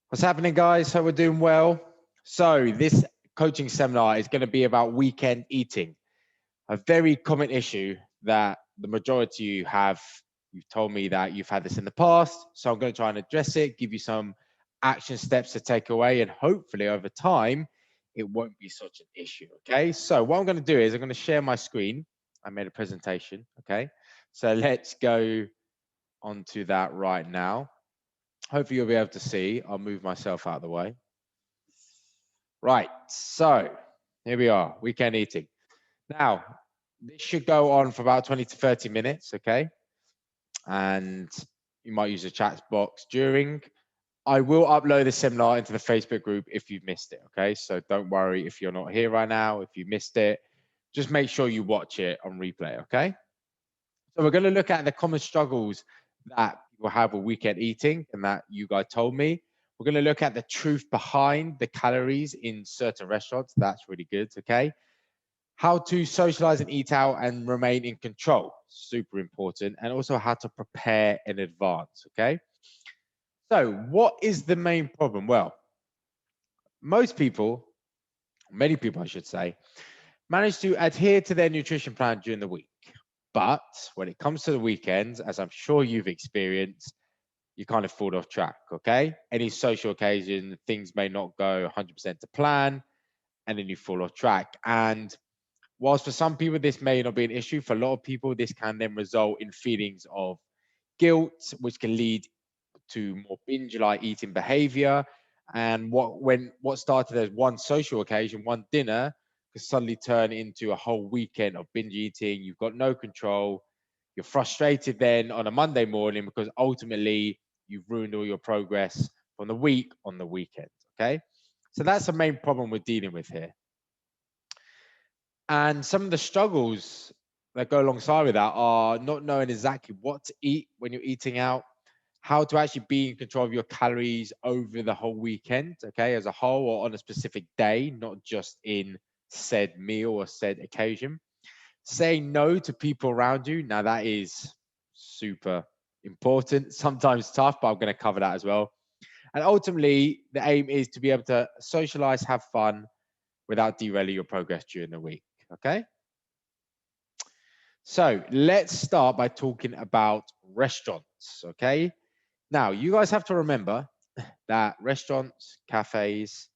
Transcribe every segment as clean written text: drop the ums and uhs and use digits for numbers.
What's happening, guys? Hope we're doing well. So, this coaching seminar is going to be about weekend eating, a very common issue that the majority of you have. You've told me that you've had this in the past. So, I'm going to try and address it, give you some action steps to take away, and hopefully, over time, it won't be such an issue. Okay. So, what I'm going to do is I'm going to share my screen. I made a presentation. Okay. So, let's go onto that right now. Hopefully you'll be able to see. I'll move myself out of the way. Right, so here we are, weekend eating. Now, this should go on for about 20 to 30 minutes, okay? And you might use a chat box during. I will upload the seminar into the Facebook group if you've missed it, okay? So don't worry if you're not here right now, if you missed it, just make sure you watch it on replay, okay? So we're gonna look at the common struggles that people have with weekend eating and that you guys told me. We're going to look at the truth behind the calories in certain restaurants. That's really good. Okay. How to socialize and eat out and remain in control. Super important. And also how to prepare in advance. Okay. So, what is the main problem? Well, most people, many people, I should say, manage to adhere to their nutrition plan during the week. But when it comes to the weekends, as I'm sure you've experienced, you kind of fall off track, okay? Any social occasion, things may not go 100% to plan, and then you fall off track. And whilst for some people this may not be an issue, for a lot of people this can then result in feelings of guilt, which can lead to more binge-like eating behavior. And what started as one social occasion, one dinner, can suddenly turn into a whole weekend of binge eating. You've got no control. You're frustrated then on a Monday morning because ultimately you've ruined all your progress from the week on the weekend. Okay. So that's the main problem we're dealing with here. And some of the struggles that go alongside with that are not knowing exactly what to eat when you're eating out, how to actually be in control of your calories over the whole weekend, okay, as a whole or on a specific day, not just in said meal or said occasion. Saying no to people around you. Now, that is super important, sometimes tough, but I'm going to cover that as well. And ultimately, the aim is to be able to socialize, have fun without derailing your progress during the week. Okay. So let's start by talking about restaurants. Okay. Now, you guys have to remember that restaurants, cafes,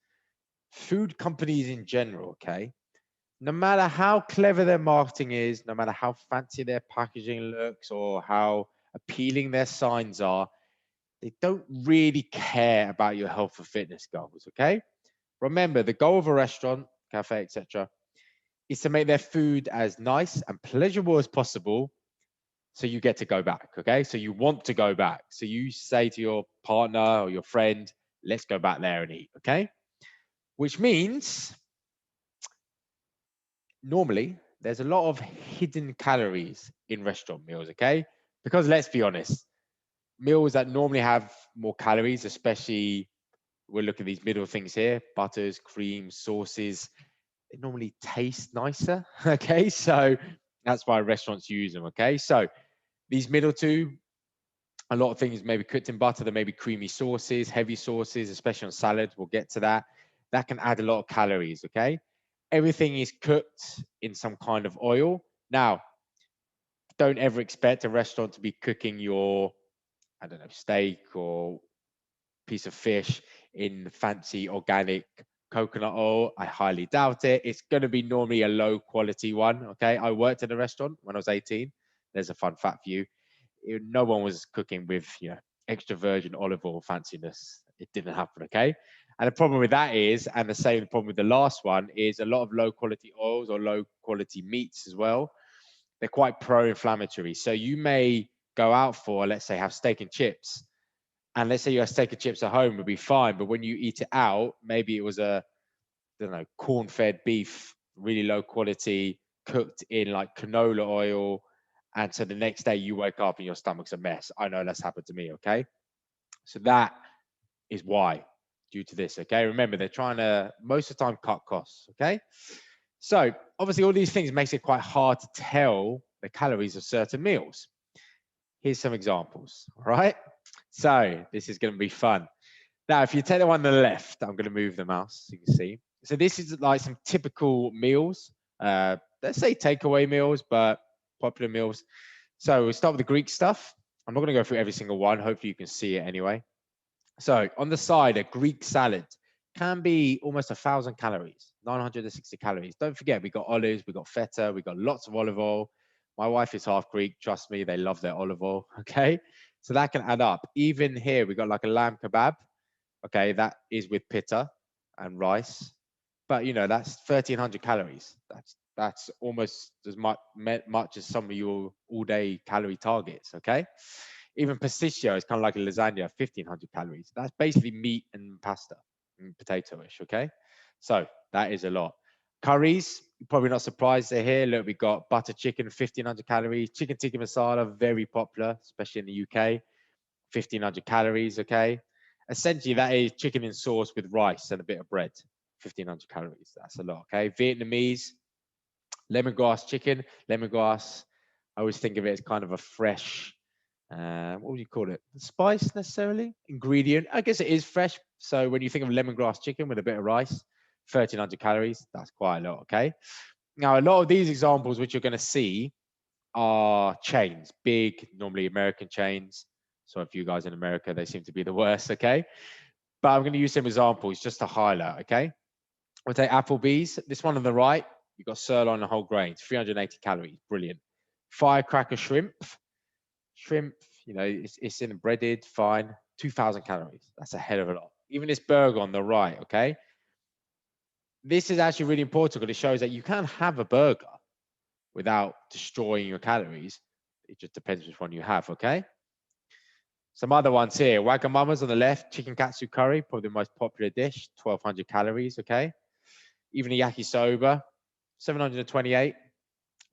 food companies in general, okay, no matter how clever their marketing is, no matter how fancy their packaging looks or how appealing their signs are, they don't really care about your health or fitness goals, okay? Remember, the goal of a restaurant, cafe, etc., is to make their food as nice and pleasurable as possible so you get to go back, okay? So you want to go back. So you say to your partner or your friend, let's go back there and eat, okay? Which means normally there's a lot of hidden calories in restaurant meals, okay? Because let's be honest, meals that normally have more calories, especially we're looking at these middle things here, butters, creams, sauces, they normally taste nicer, okay? So that's why restaurants use them, okay? So these middle two, a lot of things maybe cooked in butter, there may be creamy sauces, heavy sauces, especially on salad, we'll get to that. That can add a lot of calories, okay? Everything is cooked in some kind of oil. Now, don't ever expect a restaurant to be cooking your, I don't know, steak or piece of fish in fancy organic coconut oil. I highly doubt it. It's going to be normally a low quality one. Okay. I worked in a restaurant when I was 18. There's a fun fact for you. No one was cooking with, extra virgin olive oil fanciness. It didn't happen. Okay. And the problem with that is, and the same problem with the last one, is a lot of low quality oils or low quality meats as well. They're quite pro-inflammatory. So you may go out for, let's say, have steak and chips, and let's say you have steak and chips at home, would be fine. But when you eat it out, maybe it was a, I don't know, corn-fed beef, really low quality, cooked in like canola oil, and so the next day you wake up and your stomach's a mess. I know that's happened to me. Okay, so that is why, due to this. Okay, remember they're trying to most of the time cut costs. Okay, so obviously all these things makes it quite hard to tell the calories of certain meals. Here's some examples. All right, so this is going to be fun. Now, if you take the one on the left, I'm going to move the mouse so you can see. So this is like some typical meals. Let's say takeaway meals, but popular meals. So we'll start with the Greek stuff. I'm not going to go through every single one. Hopefully you can see it anyway. So on the side, a Greek salad can be almost 1,000 calories, 960 calories. Don't forget, we got olives, we got feta, we got lots of olive oil. My wife is half Greek. Trust me, they love their olive oil. Okay. So that can add up. Even here, we got like a lamb kebab. Okay. That is with pitta and rice. But you know, that's 1,300 calories. That's almost as much as some of your all-day calorie targets. Okay. Even pasticcio is kind of like a lasagna, 1,500 calories. That's basically meat and pasta and potato-ish, okay? So that is a lot. Curries, you're probably not surprised they're here. Look, we got butter chicken, 1,500 calories. Chicken tikka masala, very popular, especially in the UK, 1,500 calories, okay? Essentially, that is chicken in sauce with rice and a bit of bread, 1,500 calories. That's a lot, okay? Vietnamese, lemongrass chicken. Lemongrass, I always think of it as kind of a fresh, what would you call it? Spice necessarily? Ingredient. I guess it is fresh. So when you think of lemongrass chicken with a bit of rice, 1,300 calories, that's quite a lot, okay? Now, a lot of these examples which you're going to see are chains, big, normally American chains. So if you guys in America, they seem to be the worst, okay? But I'm going to use some examples just to highlight, okay? We'll take Applebee's. This one on the right, you've got sirloin and whole grains, 380 calories, brilliant. Firecracker shrimp, you know, it's in breaded, fine, 2,000 calories. That's a hell of a lot. Even this burger on the right, okay? This is actually really important because it shows that you can have a burger without destroying your calories. It just depends which one you have, okay? Some other ones here. Wagamama's on the left, chicken katsu curry, probably the most popular dish, 1,200 calories, okay? Even a yakisoba, 728.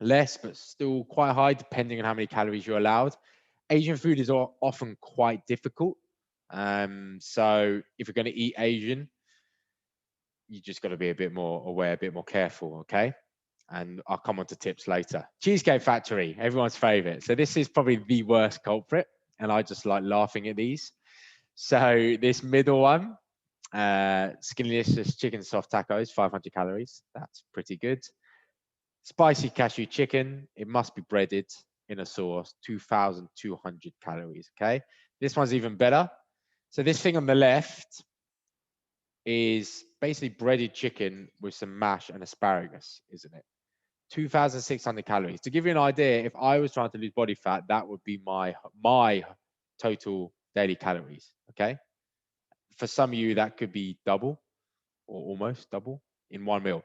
Less, but still quite high, depending on how many calories you're allowed. Asian food is often quite difficult. So if you're going to eat Asian, you just got to be a bit more aware, a bit more careful, okay? And I'll come on to tips later. Cheesecake Factory, everyone's favorite. So this is probably the worst culprit, and I just like laughing at these. So this middle one, Skinlicious chicken soft tacos, 500 calories. That's pretty good. Spicy cashew chicken, it must be breaded in a sauce, 2,200 calories, okay? This one's even better. So this thing on the left is basically breaded chicken with some mash and asparagus, isn't it? 2,600 calories. To give you an idea, if I was trying to lose body fat, that would be my total daily calories, okay? For some of you, that could be double or almost double in one meal.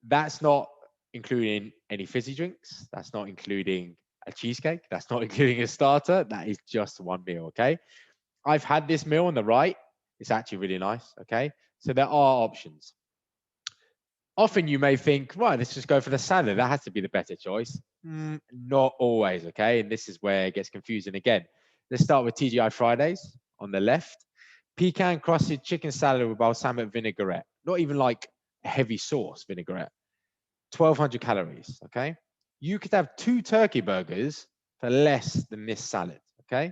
That's not including any fizzy drinks. That's not including a cheesecake. That's not including a starter. That is just one meal, okay? I've had this meal on the right. It's actually really nice, okay? So there are options. Often you may think, right, let's just go for the salad. That has to be the better choice. Not always, okay? And this is where it gets confusing again. Let's start with TGI Fridays on the left. Pecan crusted chicken salad with balsamic vinaigrette. Not even like a heavy sauce vinaigrette. 1,200 calories, okay? You could have 2 turkey burgers for less than this salad, okay?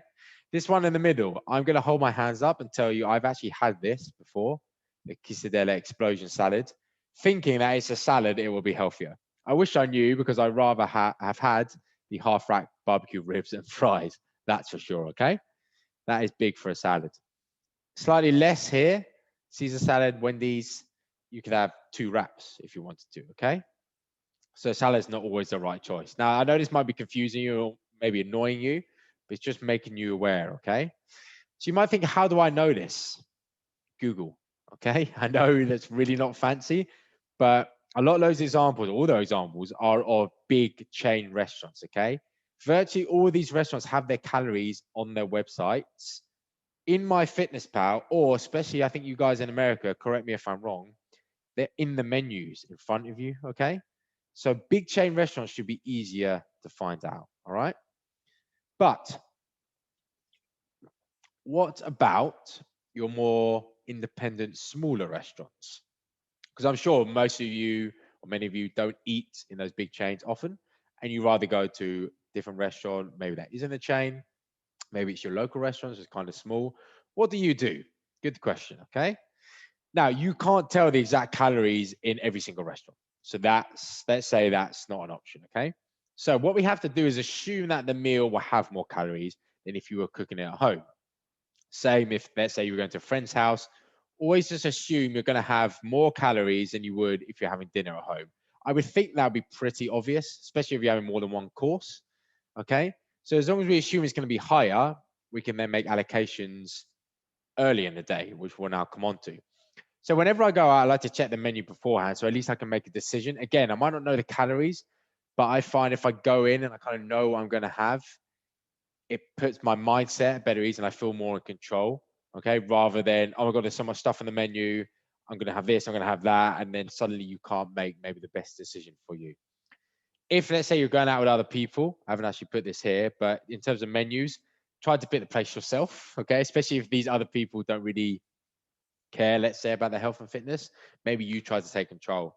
This one in the middle, I'm going to hold my hands up and tell you I've actually had this before, the quesadilla explosion salad, thinking that it's a salad, it will be healthier. I wish I knew because I'd rather have had the half-rack barbecue ribs and fries, that's for sure, okay? That is big for a salad. Slightly less here, Caesar salad, Wendy's, you could have 2 wraps if you wanted to, okay? So salad's not always the right choice. Now, I know this might be confusing you or maybe annoying you, but it's just making you aware, okay? So you might think, how do I know this? Google, okay? I know that's really not fancy, but a lot of those examples, all those examples are of big chain restaurants, okay? Virtually all of these restaurants have their calories on their websites. In MyFitnessPal, or especially I think you guys in America, correct me if I'm wrong, they're in the menus in front of you, okay? So big chain restaurants should be easier to find out, all right? But what about your more independent, smaller restaurants? Because I'm sure most of you or many of you don't eat in those big chains often, and you rather go to different restaurant, maybe that isn't a chain, maybe it's your local restaurant, it's kind of small. What do you do? Good question. Okay. Now you can't tell the exact calories in every single restaurant. So let's say that's not an option. Okay. So what we have to do is assume that the meal will have more calories than if you were cooking it at home. Same if, let's say, you're going to a friend's house, always just assume you're going to have more calories than you would if you're having dinner at home. I would think that would be pretty obvious, especially if you're having more than one course. Okay. So as long as we assume it's going to be higher, we can then make allocations early in the day, which we'll now come on to. So whenever I go out, I like to check the menu beforehand, so at least I can make a decision. Again, I might not know the calories, but I find if I go in and I kind of know what I'm going to have, it puts my mindset at better ease and I feel more in control. Okay, rather than, oh my god, there's so much stuff on the menu, I'm going to have this, I'm going to have that, and then suddenly you can't make maybe the best decision for you. If, let's say, you're going out with other people, I haven't actually put this here, but in terms of menus, try to pick the place yourself. Okay, especially if these other people don't really care, let's say, about their health and fitness, maybe you try to take control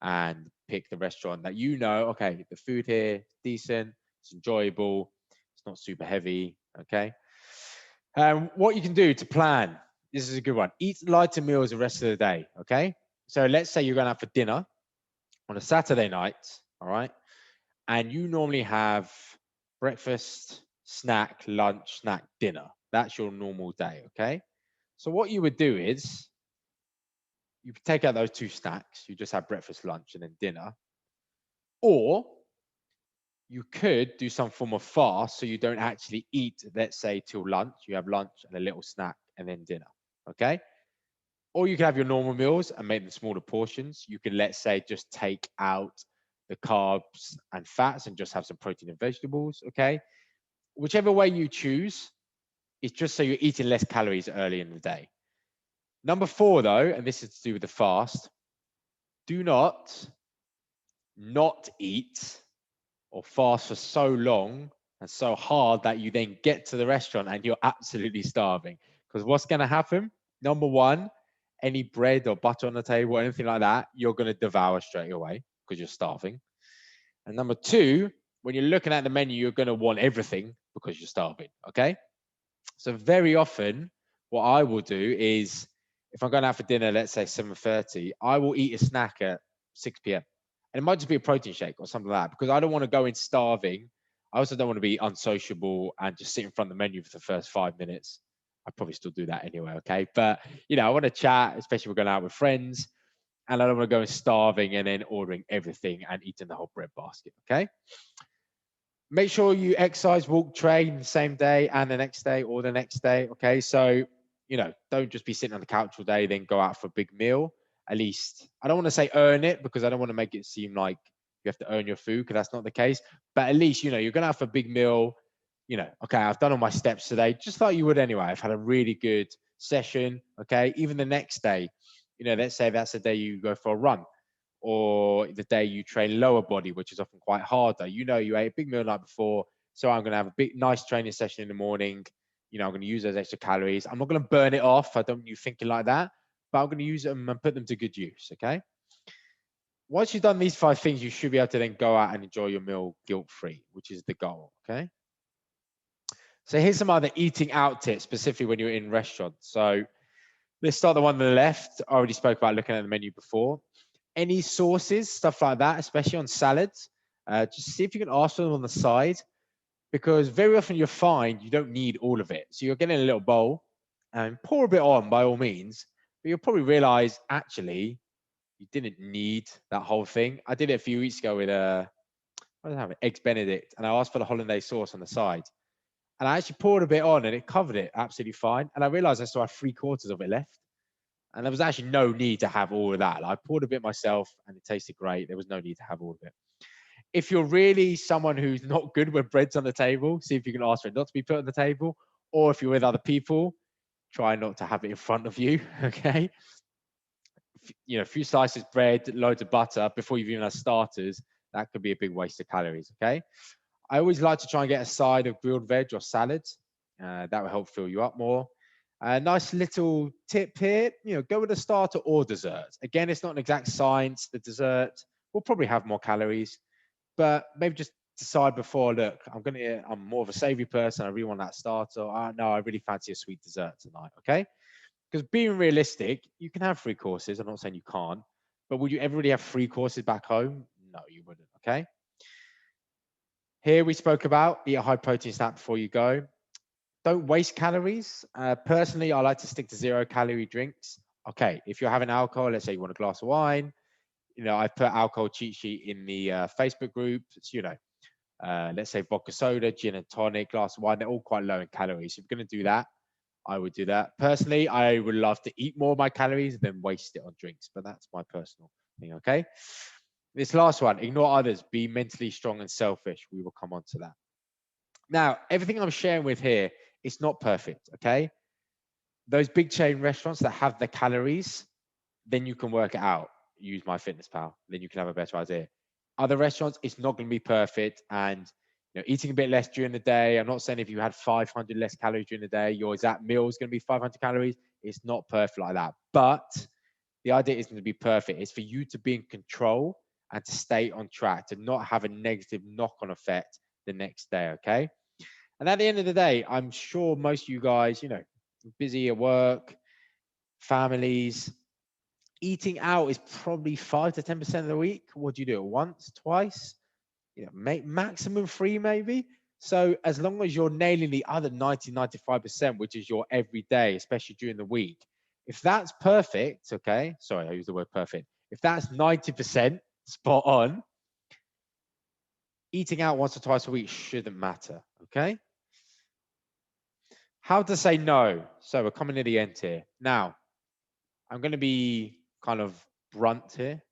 and pick the restaurant that you know, okay, the food here is decent, it's enjoyable, it's not super heavy. Okay. What you can do to plan, this is a good one. Eat lighter meals the rest of the day. Okay. So let's say you're going out for dinner on a Saturday night. All right. And you normally have breakfast, snack, lunch, snack, dinner. That's your normal day. Okay. So what you would do is you take out those two snacks, you just have breakfast, lunch, and then dinner. Or you could do some form of fast so you don't actually eat, let's say, till lunch. You have lunch and a little snack and then dinner. Okay. Or you can have your normal meals and make them smaller portions. You can, let's say, just take out the carbs and fats and just have some protein and vegetables. Okay. Whichever way you choose, it's just so you're eating less calories early in the day. Number 4, though, and this is to do with the fast, do not eat or fast for so long and so hard that you then get to the restaurant and you're absolutely starving. Because what's going to happen? Number 1, any bread or butter on the table or anything like that, you're going to devour straight away because you're starving. And number 2, when you're looking at the menu, you're going to want everything because you're starving. Okay. So very often, what I will do is, if I'm going out for dinner, let's say 7:30, I will eat a snack at 6 p.m. And it might just be a protein shake or something like that, because I don't want to go in starving. I also don't want to be unsociable and just sit in front of the menu for the first 5 minutes. I probably still do that anyway, okay? But, I want to chat, especially if we're going out with friends, and I don't want to go in starving and then ordering everything and eating the whole bread basket, okay? Make sure you exercise, walk, train the same day and the next day or the next day. Okay. So, don't just be sitting on the couch all day, then go out for a big meal. At least, I don't want to say earn it because I don't want to make it seem like you have to earn your food, because that's not the case. But at least, you're going to have a big meal. Okay, I've done all my steps today, just like you would anyway. I've had a really good session. Okay. Even the next day, let's say that's the day you go for a run, or the day you train lower body, which is often quite harder. You ate a big meal the night before, so I'm going to have a big, nice training session in the morning. I'm going to use those extra calories. I'm not going to burn it off. I don't want you thinking like that, but I'm going to use them and put them to good use. Okay. Once you've done these 5 things, you should be able to then go out and enjoy your meal guilt-free, which is the goal. Okay. So here's some other eating out tips, specifically when you're in restaurants. So let's start the one on the left. I already spoke about looking at the menu before. Any sauces, stuff like that, especially on salads, just see if you can ask for them on the side, because very often you'll find you don't need all of it. So you're getting a little bowl and pour a bit on by all means, but you'll probably realize actually you didn't need that whole thing. I did it a few weeks ago with what did I have? Eggs Benedict, and I asked for the hollandaise sauce on the side. And I actually poured a bit on and it covered it absolutely fine. And I realized I still had 3/4 of it left. And there was actually no need to have all of that. Like, I poured a bit myself and it tasted great. There was no need to have all of it. If you're really someone who's not good when bread's on the table, see if you can ask for it not to be put on the table. Or if you're with other people, try not to have it in front of you. Okay. A few slices of bread, loads of butter before you've even had starters, that could be a big waste of calories. Okay. I always like to try and get a side of grilled veg or salad. That will help fill you up more. A nice little tip here, go with a starter or dessert. Again, it's not an exact science. The dessert will probably have more calories, but maybe just decide before, look, I'm more of a savory person. I really want that starter. No, I really fancy a sweet dessert tonight. Okay. Because being realistic, you can have 3 courses. I'm not saying you can't, but would you ever really have 3 courses back home? No, you wouldn't. Okay. Here we spoke about eat a high protein snack before you go. Don't waste calories. Personally, I like to stick to 0-calorie drinks. Okay, if you're having alcohol, let's say you want a glass of wine, I put alcohol cheat sheet in the Facebook group. It's, let's say vodka soda, gin and tonic, glass of wine. They're all quite low in calories. If you're going to do that, I would do that. Personally, I would love to eat more of my calories than waste it on drinks, but that's my personal thing. Okay. This last one, ignore others, be mentally strong and selfish. We will come on to that. Now, everything I'm sharing with here, it's not perfect. Okay. Those big chain restaurants that have the calories, then you can work it out. Use MyFitnessPal, then you can have a better idea. Other restaurants, it's not going to be perfect. And eating a bit less during the day. I'm not saying if you had 500 less calories during the day, your exact meal is going to be 500 calories. It's not perfect like that. But the idea isn't to be perfect. It's for you to be in control and to stay on track, to not have a negative knock-on effect the next day. Okay. And at the end of the day, I'm sure most of you guys, busy at work, families, eating out is probably 5 to 10% of the week. What do you do? Once, twice? Maximum 3 maybe. So as long as you're nailing the other 90-95%, which is your everyday, especially during the week, if that's perfect, okay, sorry, I use the word perfect. If that's 90% spot on, eating out once or twice a week shouldn't matter, okay? How to say no. So we're coming to the end here. Now, I'm going to be kind of blunt here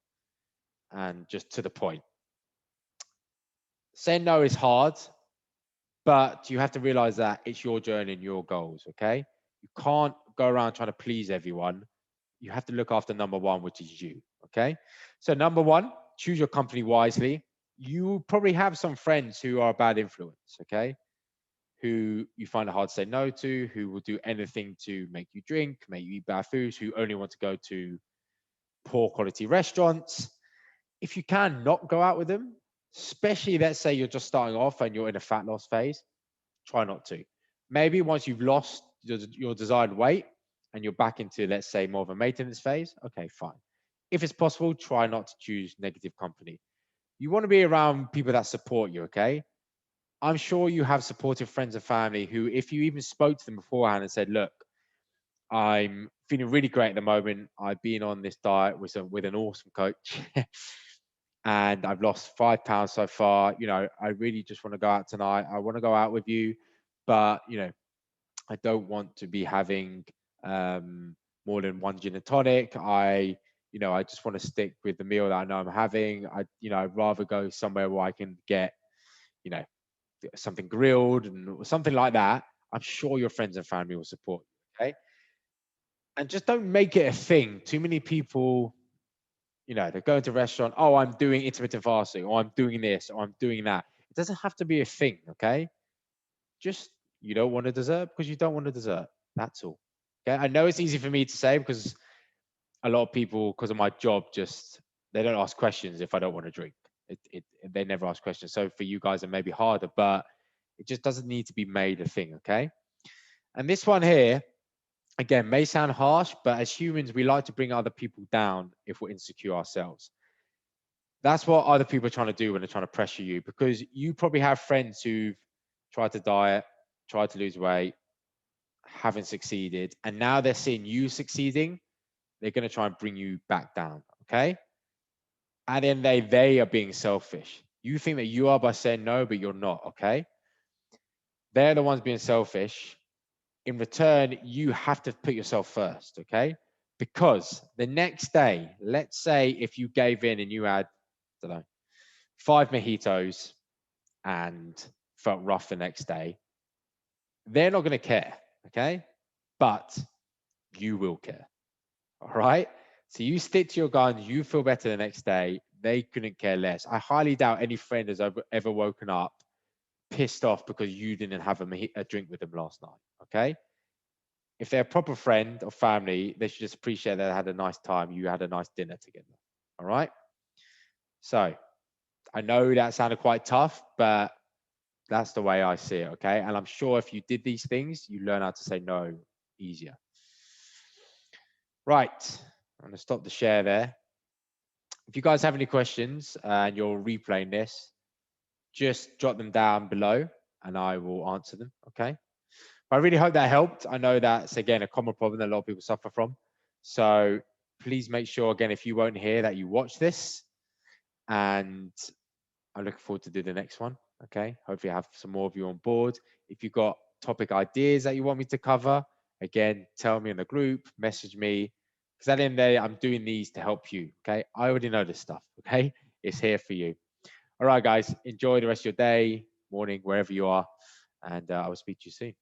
and just to the point. Saying no is hard, but you have to realize that it's your journey and your goals, okay? You can't go around trying to please everyone. You have to look after number one, which is you, okay? So number one, choose your company wisely. You probably have some friends who are a bad influence, okay? Who you find it hard to say no to, who will do anything to make you drink, make you eat bad foods, who only want to go to poor quality restaurants. If you can not go out with them, especially let's say you're just starting off and you're in a fat loss phase, try not to. Maybe once you've lost your desired weight and you're back into, let's say, more of a maintenance phase, okay, fine. If it's possible, try not to choose negative company. You want to be around people that support you, okay? I'm sure you have supportive friends and family who, if you even spoke to them beforehand and said, look, I'm feeling really great at the moment. I've been on this diet with an awesome coach and I've lost 5 pounds so far. I really just want to go out tonight. I want to go out with you, but I don't want to be having more than one gin and tonic. I just want to stick with the meal that I know I'm having. I'd rather go somewhere where I can get, something grilled and something like that. I'm sure your friends and family will support you. Okay. And just don't make it a thing. Too many people, they're going to a restaurant. Oh, I'm doing intermittent fasting, or I'm doing this, or I'm doing that. It doesn't have to be a thing. Okay. Just, you don't want a dessert because you don't want a dessert. That's all. Okay. I know it's easy for me to say because a lot of people, because of my job, they don't ask questions if I don't want to drink. They never ask questions. So for you guys, it may be harder, but it just doesn't need to be made a thing. Okay. And this one here, again, may sound harsh, but as humans, we like to bring other people down if we're insecure ourselves. That's what other people are trying to do when they're trying to pressure you, because you probably have friends who've tried to diet, tried to lose weight, haven't succeeded, and now they're seeing you succeeding. They're going to try and bring you back down. Okay. And then they are being selfish. You think that you are by saying no, but you're not. Okay. They're the ones being selfish. In return, you have to put yourself first, okay? Because the next day, let's say if you gave in and you had, I don't know, 5 mojitos and felt rough the next day, they're not going to care, okay? But you will care, all right? So you stick to your guns, you feel better the next day, they couldn't care less. I highly doubt any friend has ever woken up pissed off because you didn't have a drink with them last night, okay? If they're a proper friend or family, they should just appreciate that they had a nice time. You had a nice dinner together. All right. So I know that sounded quite tough, but that's the way I see it. Okay. And I'm sure if you did these things, you learn how to say no easier. Right, I'm gonna stop the share there. If you guys have any questions and you're replaying this, just jot them down below and I will answer them, okay? But I really hope that helped. I know that's, again, a common problem that a lot of people suffer from. So please make sure, again, if you weren't here, that you watch this. And I'm looking forward to do the next one, okay? Hopefully I have some more of you on board. If you've got topic ideas that you want me to cover, again, tell me in the group, message me. Because at the end of the day, I'm doing these to help you, okay? I already know this stuff, okay? It's here for you. All right, guys, enjoy the rest of your day, morning, wherever you are, and I will speak to you soon.